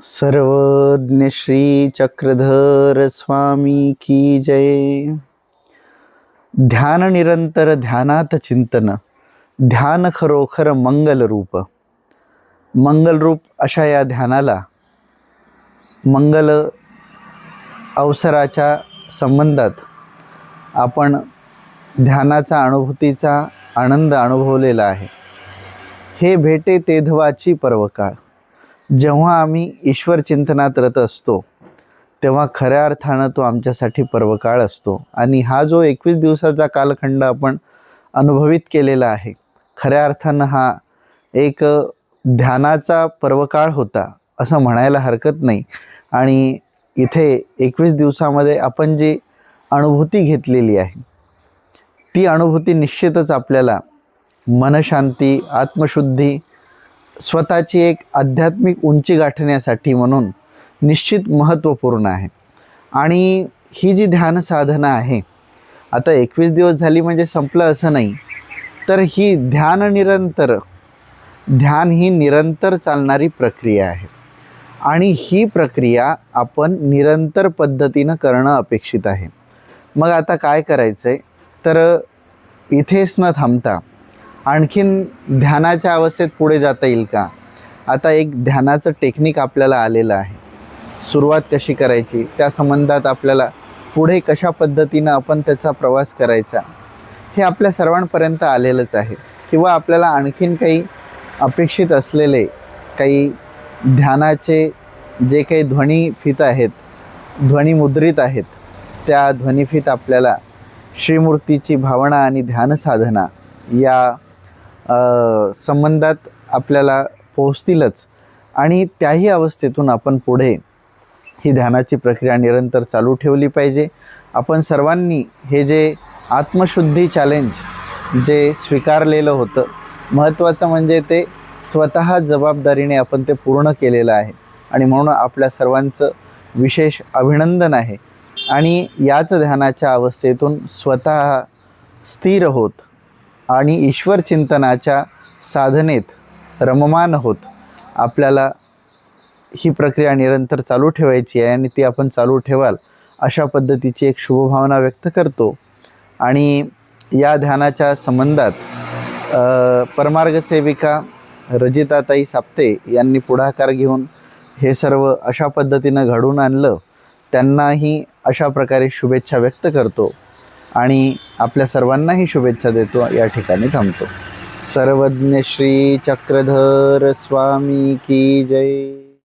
सर्वज्ञ श्री चक्रधर स्वामी की जय। ध्यान निरंतर ध्यानात चिंतन, ध्यान खरोखर मंगल रूप। मंगल रूप अशा या ध्यानाला मंगल अवसराच्या संबंधात आपण ध्यानाचा अनुभूतीचा आनंद अनुभवलेला आहे। हे भेटे तेधवाची पर्वकाळ। जेव्हा आम्ही ईश्वर चिंतनात रत असतो तेव्हा खऱ्या अर्थानं तो आमच्यासाठी पर्वकाळ असतो। आणि हा जो 21 दिवसाचा कालखंड आपण अनुभवित केलेला आहे, खऱ्या अर्थानं हा एक ध्यानाचा पर्वकाळ होता असं म्हणायला हरकत नाही। आणि इथे 21 दिवसामध्ये आपण जी अनुभूती घेतलेली आहे ती अनुभूती निश्चितच आपल्याला मनशांती, आत्मशुद्धी, स्वतःची एक आध्यात्मिक उंची गाठण्यासाठी म्हणून निश्चित महत्त्वपूर्ण आहे। आणि ही जी ध्यान साधना आहे, आता 21 दिवस झाली म्हणजे संपलं असं नाही, तर ही ध्यान ही निरंतर चालणारी प्रक्रिया आहे। आणि ही प्रक्रिया आपण निरंतर पद्धतीनं करणं अपेक्षित आहे। मग आता काय करायचं आहे, तर इथेच न थांबता आणखीन ध्यानाच्या अवस्थेत पुढे जाता येईल का? आता एक ध्यानाचं टेक्निक आपल्याला आलेलं आहे। सुरुवात कशी करायची, त्या संबंधात आपल्याला पुढे कशा पद्धतीनं आपण त्याचा प्रवास करायचा हे आपल्या सर्वांपर्यंत आलेलंच आहे। किंवा आपल्याला आणखीन काही अपेक्षित असलेले काही ध्यानाचे जे काही ध्वनिफीत आहेत, ध्वनिमुद्रित आहेत, त्या ध्वनिफीत आपल्याला श्रीमूर्तीची भावना आणि ध्यान साधना या संबंधात आपल्याला पोहोचतीलच। आणि त्याही अवस्थेतून आपण पुढे ही ध्यानाची प्रक्रिया निरंतर चालू ठेवली पाहिजे। आपण सर्वांनी हे जे आत्मशुद्धी चॅलेंज जे स्वीकारलेलं होतं, महत्त्वाचं म्हणजे ते स्वतः जबाबदारीने आपण ते पूर्ण केलेलं आहे। आणि म्हणून आपल्या सर्वांचं विशेष अभिनंदन आहे। आणि याच ध्यानाच्या अवस्थेतून स्वतः स्थिर होत आणि ईश्वर चिंतनाच्या साधनेत रममान होत आपल्याला ही प्रक्रिया निरंतर चालू ठेवायची आहे। आणि ती आपण चालू ठेवाल अशा पद्धतीची एक शुभभावना व्यक्त करतो। आणि या ध्यानाच्या संबंधात परमार्ग सेविका रजिताताई साप्ते यांनी पुढाकार घेऊन हे सर्व अशा पद्धतीनं घडून आणलं, त्यांनाही अशा प्रकारे शुभेच्छा व्यक्त करतो आणि आपल्या सर्वांनाही शुभेच्छा देतो। या ठिकाणी थांबतो। सर्वज्ञ श्री चक्रधर स्वामी की जय।